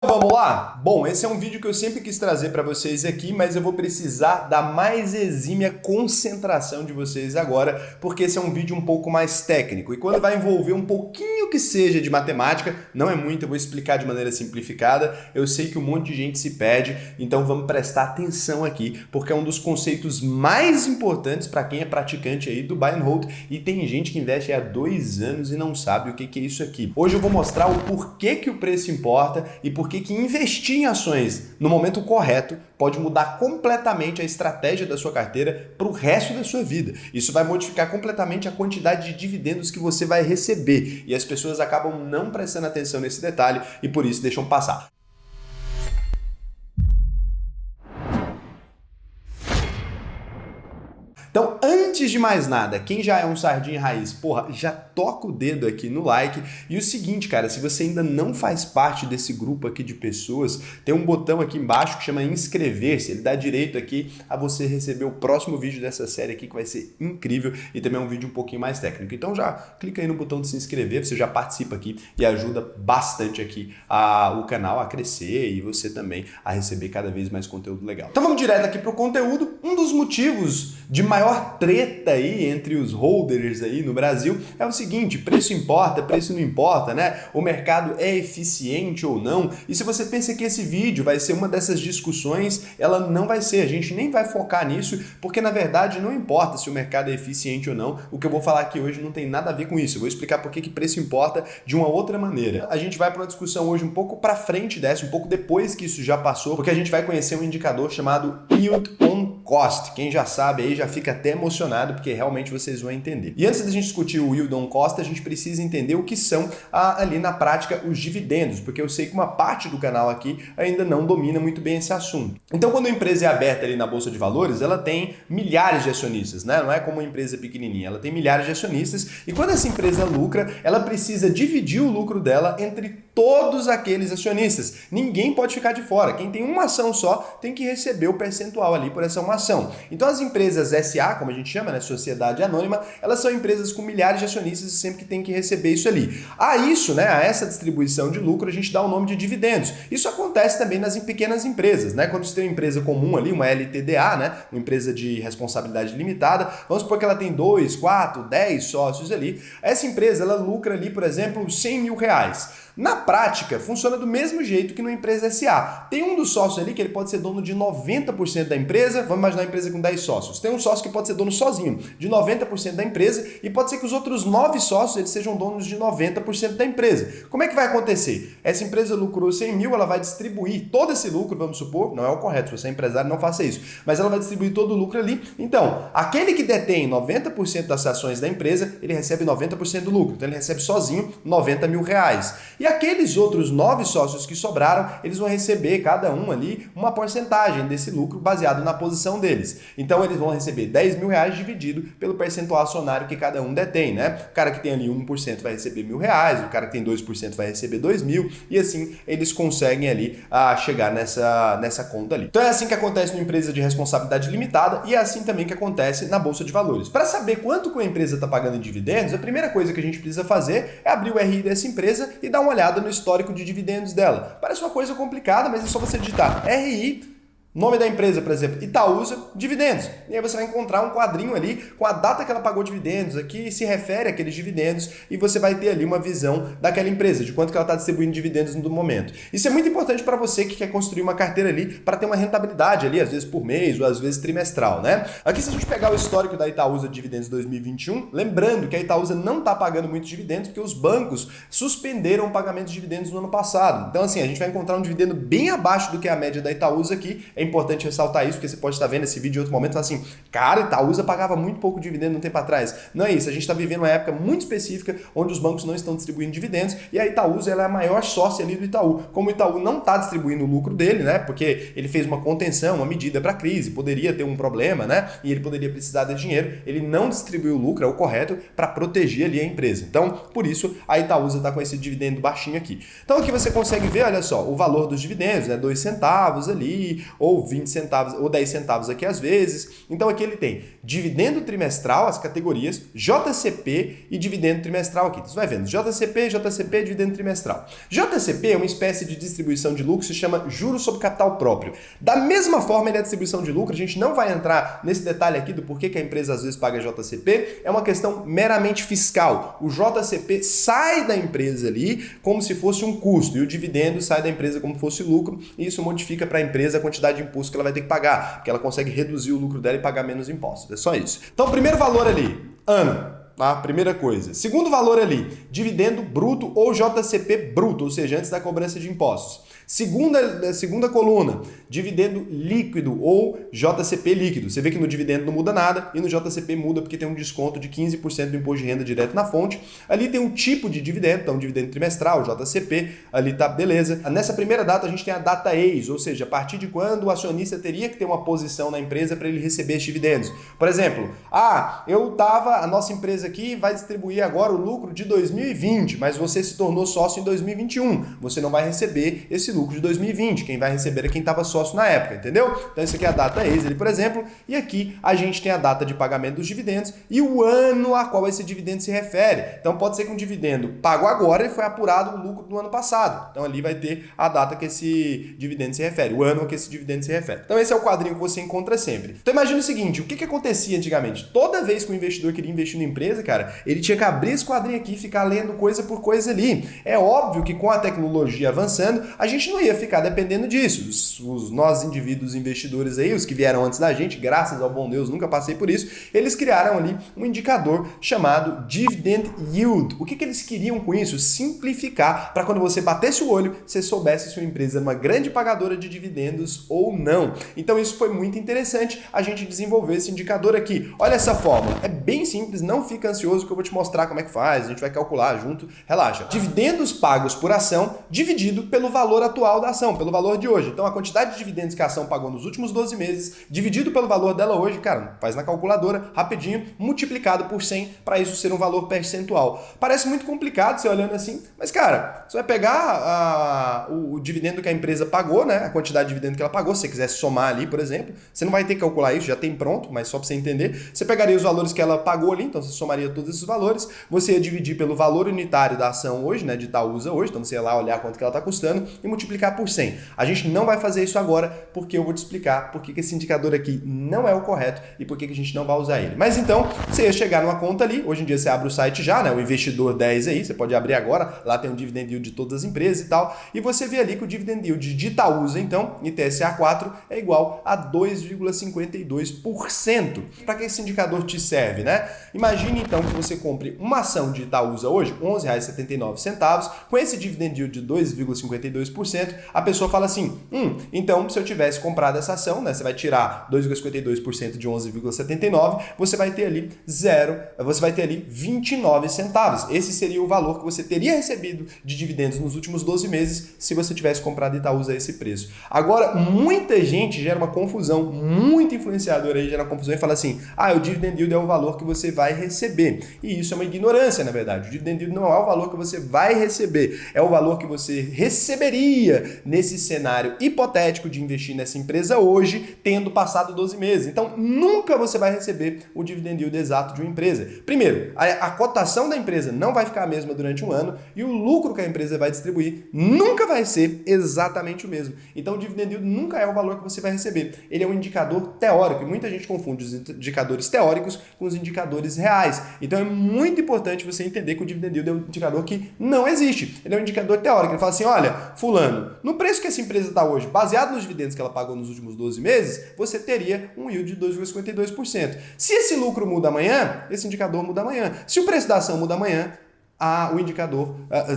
Vamos lá? Bom, esse é um vídeo que eu sempre quis trazer para vocês aqui, mas eu vou precisar da mais exímia concentração de vocês agora, porque esse é um vídeo um pouco mais técnico. E quando vai envolver um pouquinho que seja de matemática, não é muito, eu vou explicar de maneira simplificada. Eu sei que um monte de gente se perde, então vamos prestar atenção aqui, porque é um dos conceitos mais importantes para quem é praticante aí do buy and hold, e tem gente que investe há 2 anos e não sabe o que é isso aqui. Hoje eu vou mostrar o porquê que o preço importa e por que investir em ações no momento correto pode mudar completamente a estratégia da sua carteira para o resto da sua vida. Isso vai modificar completamente a quantidade de dividendos que você vai receber. E as pessoas acabam não prestando atenção nesse detalhe e por isso deixam passar. Então, antes de mais nada, quem já é um sardinha raiz, porra, já toca o dedo aqui no like. E o seguinte, cara, se você ainda não faz parte desse grupo aqui de pessoas, tem um botão aqui embaixo que chama inscrever-se. Ele dá direito aqui a você receber o próximo vídeo dessa série aqui, que vai ser incrível e também é um vídeo um pouquinho mais técnico. Então já clica aí no botão de se inscrever, você já participa aqui e ajuda bastante aqui o canal a crescer e você também a receber cada vez mais conteúdo legal. Então vamos direto aqui para o conteúdo. Um dos motivos de maior treta aí entre os holders aí no Brasil é o seguinte: preço importa, preço não importa, né? O mercado é eficiente ou não? E se você pensa que esse vídeo vai ser uma dessas discussões, ela não vai ser. A gente nem vai focar nisso, porque na verdade não importa se o mercado é eficiente ou não. O que eu vou falar aqui hoje não tem nada a ver com isso. Eu vou explicar por que preço importa de uma outra maneira. A gente vai para uma discussão hoje um pouco para frente dessa, um pouco depois que isso já passou, porque a gente vai conhecer um indicador chamado Yield on Cost. Quem já sabe aí já fica até emocionado, porque realmente vocês vão entender. E antes da gente discutir o Yield on Cost, a gente precisa entender o que são ali na prática os dividendos, porque eu sei que uma parte do canal aqui ainda não domina muito bem esse assunto. Então, quando a empresa é aberta ali na Bolsa de Valores, ela tem milhares de acionistas, né? Não é como uma empresa pequenininha, ela tem milhares de acionistas e quando essa empresa lucra, ela precisa dividir o lucro dela entre todos aqueles acionistas. Ninguém pode ficar de fora. Quem tem uma ação só tem que receber o percentual ali por essa uma ação. Então as empresas SA, como a gente chama, né, Sociedade Anônima, elas são empresas com milhares de acionistas e sempre que tem que receber isso ali. A isso, né, a essa distribuição de lucro, a gente dá o nome de dividendos. Isso acontece também nas pequenas empresas, né? Quando você tem uma empresa comum ali, uma LTDA, né, uma empresa de responsabilidade limitada, vamos supor que ela tem 2, 4, 10 sócios ali. Essa empresa, ela lucra ali, por exemplo, R$100 mil. Na prática, funciona do mesmo jeito que numa empresa SA. Tem um dos sócios ali que ele pode ser dono de 90% da empresa, vamos imaginar uma empresa com 10 sócios. Tem um sócio que pode ser dono sozinho de 90% da empresa e pode ser que os outros 9 sócios eles sejam donos de 90% da empresa. Como é que vai acontecer? Essa empresa lucrou 100 mil, ela vai distribuir todo esse lucro, vamos supor, não é o correto, se você é empresário não faça isso, mas ela vai distribuir todo o lucro ali. Então, aquele que detém 90% das ações da empresa, ele recebe 90% do lucro, então ele recebe sozinho R$90 mil. E aqueles outros 9 sócios que sobraram, eles vão receber cada um ali uma porcentagem desse lucro baseado na posição deles. Então eles vão receber R$10 mil dividido pelo percentual acionário que cada um detém, né? O cara que tem ali 1% vai receber R$1.000, o cara que tem 2% vai receber 2.000 e assim eles conseguem ali chegar nessa conta ali. Então é assim que acontece numa empresa de responsabilidade limitada e é assim também que acontece na Bolsa de Valores. Para saber quanto que uma empresa está pagando em dividendos, a primeira coisa que a gente precisa fazer é abrir o RI dessa empresa e dar uma olhada no histórico de dividendos dela. Parece uma coisa complicada, mas é só você digitar RI, nome da empresa, por exemplo, Itaúsa, dividendos. E aí você vai encontrar um quadrinho ali com a data que ela pagou dividendos, aqui se refere àqueles dividendos e você vai ter ali uma visão daquela empresa, de quanto que ela está distribuindo dividendos no momento. Isso é muito importante para você que quer construir uma carteira ali para ter uma rentabilidade ali, às vezes por mês ou às vezes trimestral, né? Aqui se a gente pegar o histórico da Itaúsa de dividendos 2021, lembrando que a Itaúsa não está pagando muitos dividendos porque os bancos suspenderam o pagamento de dividendos no ano passado. Então assim, a gente vai encontrar um dividendo bem abaixo do que a média da Itaúsa aqui. É importante ressaltar isso, porque você pode estar vendo esse vídeo em outro momento e falar assim, cara, Itaúsa pagava muito pouco dividendo um tempo atrás. Não é isso, a gente está vivendo uma época muito específica onde os bancos não estão distribuindo dividendos e a Itaúsa ela é a maior sócia ali do Itaú. Como o Itaú não está distribuindo o lucro dele, né, porque ele fez uma contenção, uma medida para a crise, poderia ter um problema, né, e ele poderia precisar de dinheiro, ele não distribuiu o lucro, é o correto, para proteger ali a empresa. Então, por isso, a Itaúsa está com esse dividendo baixinho aqui. Então, aqui você consegue ver, olha só, o valor dos dividendos, né, 2 centavos ali, ou ou 20 centavos, ou 10 centavos aqui às vezes. Então aqui ele tem dividendo trimestral, as categorias, JCP e dividendo trimestral aqui. Então, você vai vendo JCP, dividendo trimestral. JCP é uma espécie de distribuição de lucro, se chama juros sobre capital próprio. Da mesma forma, ele é a distribuição de lucro, a gente não vai entrar nesse detalhe aqui do porquê que a empresa às vezes paga JCP, é uma questão meramente fiscal. O JCP sai da empresa ali como se fosse um custo e o dividendo sai da empresa como se fosse lucro e isso modifica para a empresa a quantidade de imposto que ela vai ter que pagar, porque ela consegue reduzir o lucro dela e pagar menos impostos. É só isso. Então, o primeiro valor ali, ano. Tá? Primeira coisa. Segundo valor ali, dividendo bruto ou JCP bruto, ou seja, antes da cobrança de impostos. Segunda coluna, dividendo líquido ou JCP líquido. Você vê que no dividendo não muda nada e no JCP muda porque tem um desconto de 15% do imposto de renda direto na fonte. Ali tem um tipo de dividendo, então dividendo trimestral, JCP, ali tá beleza. Nessa primeira data a gente tem a data ex, ou seja, a partir de quando o acionista teria que ter uma posição na empresa para ele receber esses dividendos. Por exemplo, a nossa empresa aqui vai distribuir agora o lucro de 2020, mas você se tornou sócio em 2021. Você não vai receber esse lucro de 2020. Quem vai receber é quem estava sócio na época, entendeu? Então isso aqui é a data ex, por exemplo, e aqui a gente tem a data de pagamento dos dividendos e o ano a qual esse dividendo se refere. Então pode ser que um dividendo pago agora e foi apurado o lucro do ano passado. Então ali vai ter a data que esse dividendo se refere, o ano a que esse dividendo se refere. Então esse é o quadrinho que você encontra sempre. Então imagina o seguinte, o que acontecia antigamente? Toda vez que o investidor queria investir na empresa, cara, ele tinha que abrir esse quadrinho aqui e ficar lendo coisa por coisa ali. É óbvio que com a tecnologia avançando, a gente não ia ficar dependendo disso. Nós indivíduos investidores aí, os que vieram antes da gente, graças ao bom Deus, nunca passei por isso, eles criaram ali um indicador chamado Dividend Yield. O que eles queriam com isso? Simplificar para quando você batesse o olho, você soubesse se sua empresa é uma grande pagadora de dividendos ou não. Então isso foi muito interessante, a gente desenvolver esse indicador aqui. Olha essa fórmula, é bem simples, não fica ansioso que eu vou te mostrar como é que faz, a gente vai calcular junto, relaxa. Dividendos pagos por ação dividido pelo valor atual da ação, pelo valor de hoje. Então a quantidade de dividendos que a ação pagou nos últimos 12 meses, dividido pelo valor dela hoje, cara, faz na calculadora, rapidinho, multiplicado por 100 para isso ser um valor percentual. Parece muito complicado você olhando assim, mas cara, você vai pegar o dividendo que a empresa pagou, né? A quantidade de dividendo que ela pagou, se você quisesse somar ali, por exemplo, você não vai ter que calcular isso, já tem pronto, mas só para você entender, você pegaria os valores que ela pagou ali, então você somaria todos esses valores, você ia dividir pelo valor unitário da ação hoje, né, de Itaúsa hoje, então você ia lá olhar quanto que ela está custando e multiplicar por 100. A gente não vai fazer isso agora, porque eu vou te explicar por que esse indicador aqui não é o correto e por que a gente não vai usar ele. Mas então, você ia chegar numa conta ali, hoje em dia você abre o site já, né, o Investidor 10 aí, você pode abrir agora, lá tem o Dividend Yield de todas as empresas e tal, e você vê ali que o Dividend Yield de Itaúsa, então, ITSA4, é igual a 2,52%. Para que esse indicador te serve, né? Imagine então que você compre uma ação de Itaúsa hoje, R$ 11,79, com esse Dividend Yield de 2,52%, a pessoa fala assim, então se eu tivesse comprado essa ação, né, você vai tirar 2,52% de 11,79, você vai ter ali 29 centavos. Esse seria o valor que você teria recebido de dividendos nos últimos 12 meses se você tivesse comprado Itaúsa a esse preço. Agora, muita gente gera uma confusão, muito influenciador aí gera uma confusão e fala assim, o Dividend Yield é o valor que você vai receber. E isso é uma ignorância, na verdade. O Dividend Yield não é o valor que você vai receber, é o valor que você receberia nesse cenário hipotético de investir nessa empresa hoje, tendo passado 12 meses. Então, nunca você vai receber o Dividend Yield exato de uma empresa. Primeiro, a cotação da empresa não vai ficar a mesma durante um ano e o lucro que a empresa vai distribuir nunca vai ser exatamente o mesmo. Então, o Dividend Yield nunca é o valor que você vai receber. Ele é um indicador teórico e muita gente confunde os indicadores teóricos com os indicadores reais. Então, é muito importante você entender que o Dividend Yield é um indicador que não existe. Ele é um indicador teórico. Ele fala assim, olha, fulano, no preço que essa empresa está hoje, baseado nos dividendos que ela pagou nos últimos 12 meses, você teria um yield de 2,52%. Se esse lucro muda amanhã, esse indicador muda amanhã. Se o preço da ação muda amanhã,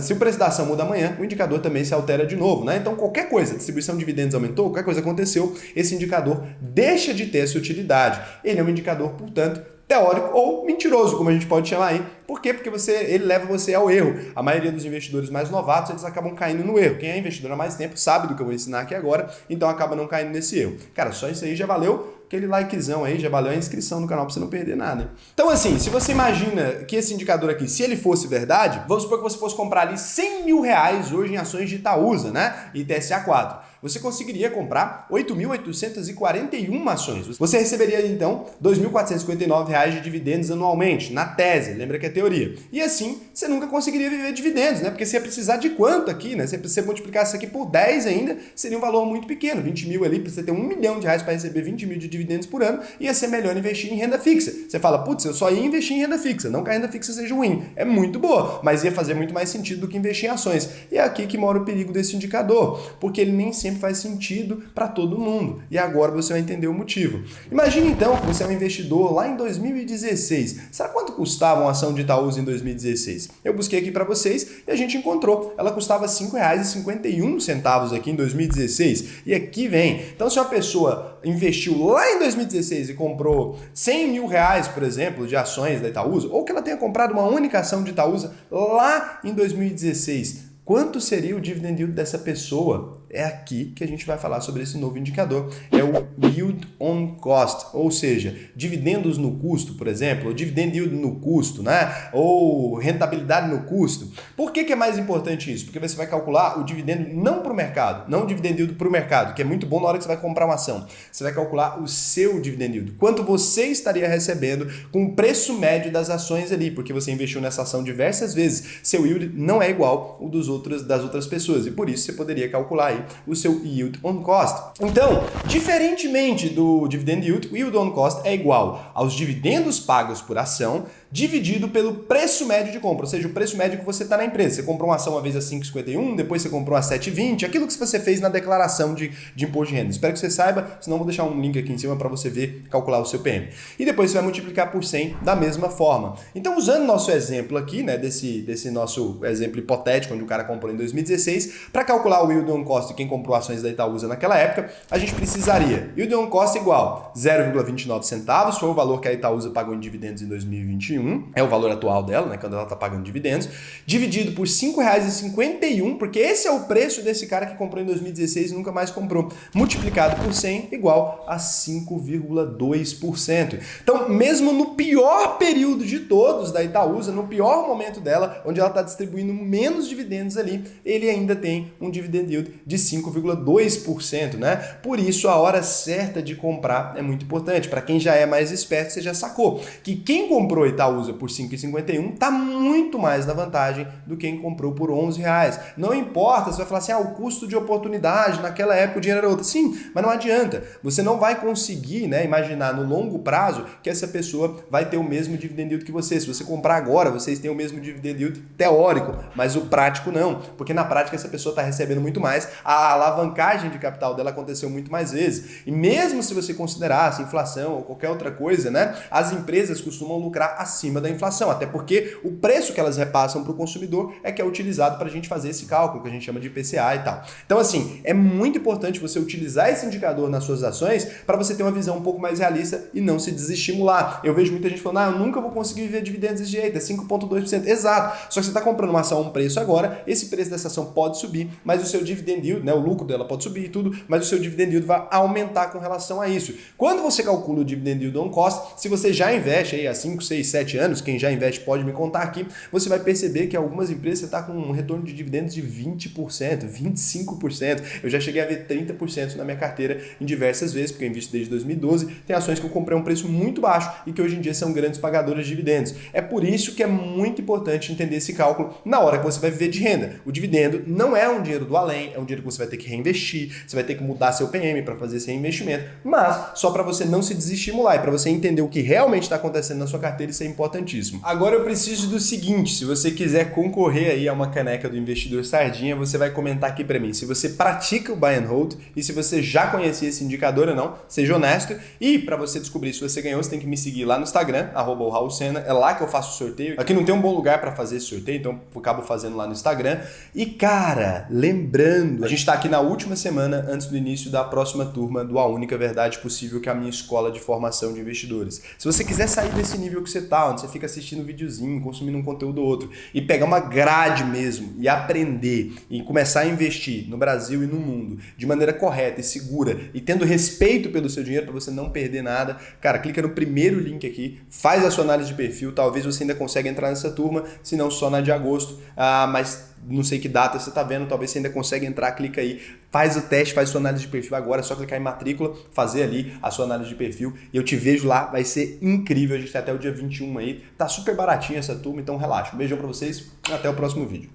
se o preço da ação muda amanhã, o indicador também se altera de novo, né? Então, qualquer coisa, a distribuição de dividendos aumentou, qualquer coisa aconteceu, esse indicador deixa de ter essa utilidade. Ele é um indicador, portanto, teórico ou mentiroso, como a gente pode chamar aí. Por quê? Porque ele leva você ao erro. A maioria dos investidores mais novatos, eles acabam caindo no erro. Quem é investidor há mais tempo sabe do que eu vou ensinar aqui agora, então acaba não caindo nesse erro. Cara, só isso aí já valeu aquele likezão aí, já valeu a inscrição no canal para você não perder nada. Então assim, se você imagina que esse indicador aqui, se ele fosse verdade, vamos supor que você fosse comprar ali 100 mil reais hoje em ações de Itaúsa, né? E TSA4. Você conseguiria comprar 8.841 ações. Você receberia, então, R$ 2.459 de dividendos anualmente, na tese, lembra que é teoria. E assim, você nunca conseguiria viver dividendos, né? Porque você ia precisar de quanto aqui, né? Se você multiplicar isso aqui por 10 ainda, seria um valor muito pequeno. 20 mil ali, para você ter R$ 1 milhão para receber 20 mil de dividendos por ano, ia ser melhor investir em renda fixa. Você fala, putz, eu só ia investir em renda fixa. Não que a renda fixa seja ruim, é muito boa, mas ia fazer muito mais sentido do que investir em ações. E é aqui que mora o perigo desse indicador, porque ele nem sempre faz sentido para todo mundo. E agora você vai entender o motivo. Imagine então que você é um investidor lá em 2016. Sabe quanto custava uma ação de Itaúsa em 2016? Eu busquei aqui para vocês e a gente encontrou. Ela custava R$ 5,51 aqui em 2016. E aqui vem. Então se uma pessoa investiu lá em 2016 e comprou 100 mil reais, por exemplo, de ações da Itaúsa, ou que ela tenha comprado uma única ação de Itaúsa lá em 2016, quanto seria o dividend yield dessa pessoa? É aqui que a gente vai falar sobre esse novo indicador. É o Yield on Cost, ou seja, dividendos no custo, por exemplo, ou dividend yield no custo, né? Ou rentabilidade no custo. Por que é mais importante isso? Porque você vai calcular o dividendo não para o mercado, não o dividend yield para o mercado, que é muito bom na hora que você vai comprar uma ação. Você vai calcular o seu dividend yield, quanto você estaria recebendo com o preço médio das ações ali, porque você investiu nessa ação diversas vezes. Seu yield não é igual ao das outras pessoas e por isso você poderia calcular aí o seu yield on cost. Então, diferentemente do dividend yield, o yield on cost é igual aos dividendos pagos por ação dividido pelo preço médio de compra, ou seja, o preço médio que você está na empresa. Você comprou uma ação uma vez a 5,51, depois você comprou a 7,20, aquilo que você fez na declaração de imposto de renda. Espero que você saiba, senão vou deixar um link aqui em cima para você ver, calcular o seu PM. E depois você vai multiplicar por 100 da mesma forma. Então, usando nosso exemplo aqui, né, desse nosso exemplo hipotético, onde o cara comprou em 2016, para calcular o yield on cost de quem comprou ações da Itaúsa naquela época, a gente precisaria yield on cost igual 0,29 centavos, foi o valor que a Itaúsa pagou em dividendos em 2021, é o valor atual dela, né, quando ela está pagando dividendos, dividido por R$ 5,51, porque esse é o preço desse cara que comprou em 2016 e nunca mais comprou, multiplicado por 100 igual a 5,2%. Então, mesmo no pior período de todos da Itaúsa, no pior momento dela, onde ela está distribuindo menos dividendos ali, ele ainda tem um dividend yield de 5,2%, né? Por isso, a hora certa de comprar é muito importante. Para quem já é mais esperto, você já sacou que quem comprou Itaúsa por R$ 5,51 está muito mais na vantagem do que quem comprou por R$ 11. Não importa, você vai falar assim, o custo de oportunidade, naquela época o dinheiro era outro. Sim, mas não adianta. Você não vai conseguir, né, imaginar no longo prazo que essa pessoa vai ter o mesmo dividend yield que você. Se você comprar agora, vocês têm o mesmo dividend yield teórico, mas o prático não, porque na prática essa pessoa está recebendo muito mais, a alavancagem de capital dela aconteceu muito mais vezes. E mesmo se você considerasse inflação ou qualquer outra coisa, né, as empresas costumam lucrar acima da inflação, até porque o preço que elas repassam para o consumidor é que é utilizado para a gente fazer esse cálculo, que a gente chama de IPCA e tal. Então, assim, é muito importante você utilizar esse indicador nas suas ações para você ter uma visão um pouco mais realista e não se desestimular. Eu vejo muita gente falando, eu nunca vou conseguir viver dividendos desse jeito, é 5,2%. Exato. Só que você está comprando uma ação a um preço agora, esse preço dessa ação pode subir, mas o seu dividend yield, né, o lucro dela pode subir e tudo, mas o seu dividend yield vai aumentar com relação a isso. Quando você calcula o dividend yield on cost, se você já investe aí há 5, 6, 7 anos, quem já investe pode me contar aqui, você vai perceber que algumas empresas você está com um retorno de dividendos de 20%, 25%. Eu já cheguei a ver 30% na minha carteira em diversas vezes, porque eu invisto desde 2012. Tem ações que eu comprei a um preço muito baixo e que hoje em dia são grandes pagadoras de dividendos. É por isso que é muito importante entender esse cálculo na hora que você vai viver de renda. O dividendo não é um dinheiro do além, é um dinheiro que você vai ter que reinvestir, você vai ter que mudar seu PM para fazer esse reinvestimento, mas só para você não se desestimular e para você entender o que realmente está acontecendo na sua carteira, isso é importantíssimo. Agora eu preciso do seguinte, se você quiser concorrer aí a uma caneca do Investidor Sardinha, você vai comentar aqui para mim se você pratica o buy and hold e se você já conhecia esse indicador ou não, seja honesto. E para você descobrir se você ganhou, você tem que me seguir lá no Instagram, @raulsena, é lá que eu faço o sorteio. Aqui não tem um bom lugar para fazer esse sorteio, então eu acabo fazendo lá no Instagram. E cara, lembrando, a gente está aqui na última semana antes do início da próxima turma do A Única Verdade Possível, que é a minha escola de formação de investidores. Se você quiser sair desse nível que você está, lá, onde você fica assistindo um videozinho, consumindo um conteúdo ou outro, e pegar uma grade mesmo e aprender e começar a investir no Brasil e no mundo de maneira correta e segura e tendo respeito pelo seu dinheiro para você não perder nada, cara, clica no primeiro link aqui, faz a sua análise de perfil, talvez você ainda consiga entrar nessa turma, se não só na de agosto, mas não sei que data você está vendo, talvez você ainda consiga entrar, clica aí, faz o teste, faz sua análise de perfil agora, é só clicar em matrícula, fazer ali a sua análise de perfil e eu te vejo lá, vai ser incrível, a gente tá até o dia 21 aí, tá super baratinho essa turma, então relaxa. Um beijão para vocês, até o próximo vídeo.